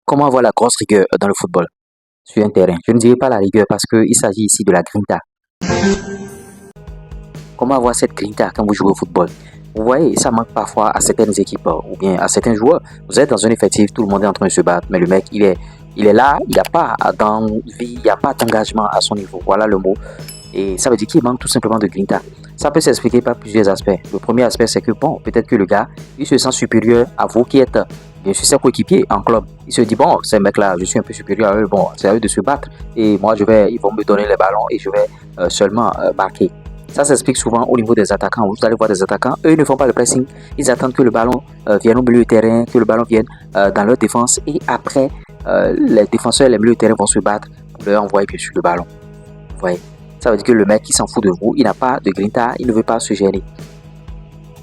Comment avoir la grosse rigueur dans le football sur un terrain? Je ne dirais pas la rigueur parce qu'il s'agit ici de la grinta. Comment avoir cette grinta quand vous jouez au football? Vous voyez, ça manque parfois à certaines équipes ou bien à certains joueurs. Vous êtes dans un effectif, tout le monde est en train de se battre, mais le mec, il est là, il n'y a pas d'envie, il n'y a pas d'engagement à son niveau. Voilà le mot. Et ça veut dire qu'il manque tout simplement de grinta. Ça peut s'expliquer par plusieurs aspects. Le premier aspect, c'est que bon, peut-être que le gars, il se sent supérieur à vous qui êtes, bien sûr, ses coéquipiers en club. Il se dit, bon, ces mecs-là, je suis un peu supérieur à eux, bon, c'est à eux de se battre. Et moi, ils vont me donner les ballons et je vais seulement marquer. Ça s'explique souvent au niveau des attaquants. Vous allez voir des attaquants, eux ils ne font pas le pressing. Ils attendent que le ballon vienne au milieu du terrain, que le ballon vienne dans leur défense. Et après, les défenseurs et les milieux de terrain vont se battre pour leur envoyer bien sûr le ballon. Vous voyez? Ça veut dire que le mec, il s'en fout de vous. Il n'a pas de grinta, il ne veut pas se gêner.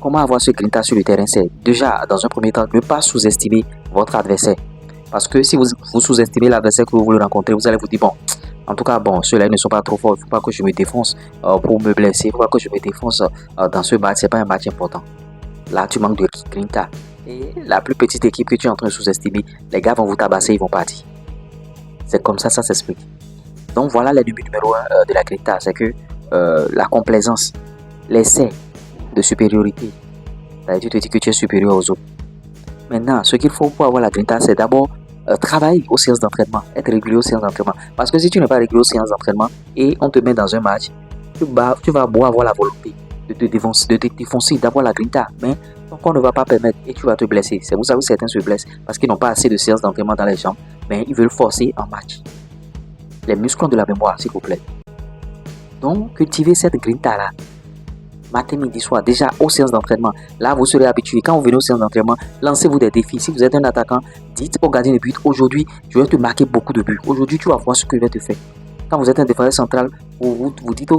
Comment avoir ce grinta sur le terrain? C'est déjà, dans un premier temps, ne pas sous-estimer votre adversaire. Parce que si vous sous-estimez l'adversaire que vous voulez rencontrer, vous allez vous dire, bon, en tout cas, bon, ceux-là ne sont pas trop forts. Il ne faut pas que je me défonce pour me blesser. Il ne faut pas que je me défonce dans ce match. Ce n'est pas un match important. Là, tu manques de grinta. Et la plus petite équipe que tu es en train de sous-estimer, les gars vont vous tabasser, ils vont partir. C'est comme ça s'explique. Donc voilà l'ennemi numéro 1 de la grinta, c'est que la complaisance, l'essai de supériorité. Tu te dis que tu es supérieur aux autres. Maintenant, ce qu'il faut pour avoir la grinta, c'est d'abord travailler aux séances d'entraînement, être régulier aux séances d'entraînement. Parce que si tu n'es pas régulier aux séances d'entraînement et on te met dans un match, tu vas beau avoir la volonté de te défoncer, d'avoir la grinta, mais ton corps ne va pas permettre et tu vas te blesser. C'est pour ça que certains se blessent parce qu'ils n'ont pas assez de séances d'entraînement dans les jambes, mais ils veulent forcer en match. Les muscles de la mémoire, s'il vous plaît. Donc, cultivez cette grinta-là. Matin, midi, soir, déjà aux séances d'entraînement. Là, vous serez habitué. Quand vous venez aux séances d'entraînement, lancez-vous des défis. Si vous êtes un attaquant, dites au gardien de but, aujourd'hui, je vais te marquer beaucoup de buts. Aujourd'hui, tu vas voir ce que je vais te faire. Quand vous êtes un défenseur central, vous dites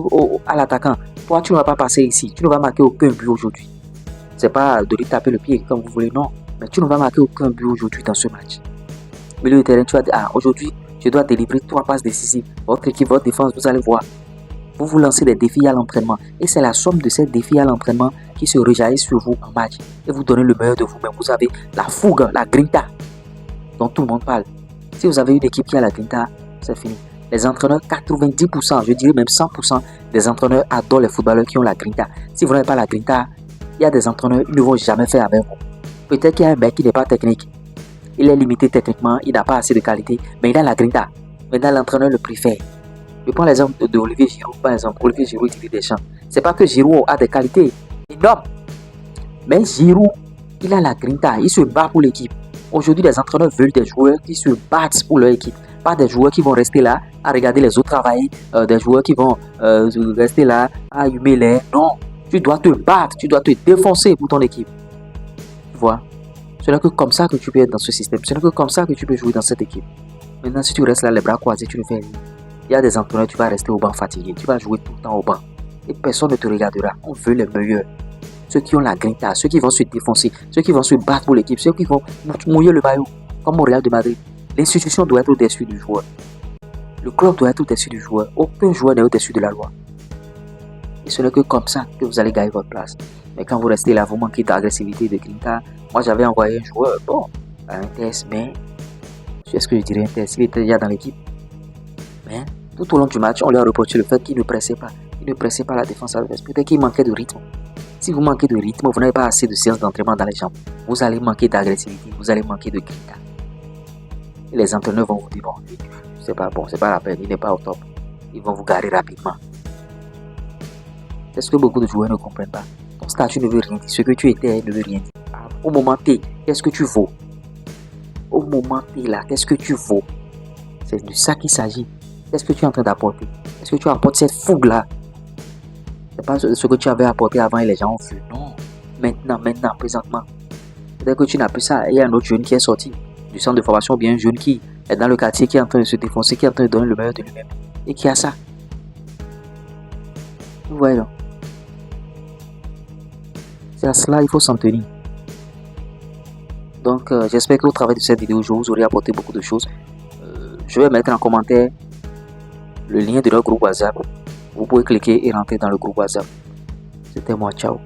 à l'attaquant, toi, tu ne vas pas passer ici. Tu ne vas marquer aucun but aujourd'hui. C'est pas de lui taper le pied comme vous voulez, non. Mais tu ne vas marquer aucun but aujourd'hui dans ce match. Milieu de terrain, tu vas dire, aujourd'hui, je dois délivrer 3 passes décisives. Votre équipe, votre défense, vous allez voir. Vous vous lancez des défis à l'entraînement. Et c'est la somme de ces défis à l'entraînement qui se rejaillissent sur vous en match. Et vous donnez le meilleur de vous-même. Vous avez la fougue, la grinta dont tout le monde parle. Si vous avez une équipe qui a la grinta, c'est fini. Les entraîneurs, 90%, je dirais même 100% des entraîneurs adorent les footballeurs qui ont la grinta. Si vous n'avez pas la grinta, il y a des entraîneurs, ils ne vont jamais faire avec vous. Peut-être qu'il y a un mec qui n'est pas technique. Il est limité techniquement, il n'a pas assez de qualité, mais il a la grinta. Maintenant, l'entraîneur le préfère. Je prends l'exemple de Olivier Giroud, par exemple. Olivier Giroud utilise des champs. C'est pas que Giroud a des qualités énormes, mais Giroud, il a la grinta, il se bat pour l'équipe. Aujourd'hui, les entraîneurs veulent des joueurs qui se battent pour leur équipe. Pas des joueurs qui vont rester là à regarder les autres travailler, des joueurs qui vont rester là à humer l'air. Non, tu dois te battre, tu dois te défoncer pour ton équipe. Tu vois? Ce n'est que comme ça que tu peux être dans ce système. Ce n'est que comme ça que tu peux jouer dans cette équipe. Maintenant, si tu restes là les bras croisés, tu ne fais rien. Il y a des entraîneurs, tu vas rester au banc fatigué. Tu vas jouer tout le temps au banc. Et personne ne te regardera. On veut les meilleurs. Ceux qui ont la grinta, ceux qui vont se défoncer, ceux qui vont se battre pour l'équipe, ceux qui vont mouiller le maillot, comme au Real de Madrid. L'institution doit être au-dessus du joueur. Le club doit être au-dessus du joueur. Aucun joueur n'est au-dessus de la loi. Et ce n'est que comme ça que vous allez gagner votre place. Mais quand vous restez là, vous manquez d'agressivité, de grinta. Moi, j'avais envoyé un joueur, bon, à un test, mais est-ce que je dirais un test? Il était déjà dans l'équipe. Mais tout au long du match, on lui a reproché le fait qu'il ne pressait pas. Il ne pressait pas la défense adverse. Peut-être qu'il manquait de rythme. Si vous manquez de rythme, vous n'avez pas assez de séances d'entraînement dans les jambes. Vous allez manquer d'agressivité, vous allez manquer de grinta. Et les entraîneurs vont vous dire, bon, c'est pas bon, c'est pas la peine, il n'est pas au top. Ils vont vous garer rapidement. C'est ce que beaucoup de joueurs ne comprennent pas. Ton statut ne veut rien dire. Ce que tu étais ne veut rien dire. Au moment T, qu'est-ce que tu vaux? Au moment T là, qu'est-ce que tu vaux? C'est de ça qu'il s'agit. Qu'est-ce que tu es en train d'apporter? Est-ce que tu apportes cette fougue-là? C'est pas ce que tu avais apporté avant et les gens ont vu. Non. Maintenant, présentement. Peut-être que tu n'as plus ça. Il y a un autre jeune qui est sorti du centre de formation, bien un jeune qui est dans le quartier, qui est en train de se défoncer, qui est en train de donner le meilleur de lui-même. Et qui a ça. Vous voyez donc. C'est à cela qu'il faut s'en tenir. Donc, j'espère qu'au travers de cette vidéo, je vous aurai apporté beaucoup de choses. Je vais mettre en commentaire le lien de leur groupe WhatsApp. Vous pouvez cliquer et rentrer dans le groupe WhatsApp. C'était moi, ciao.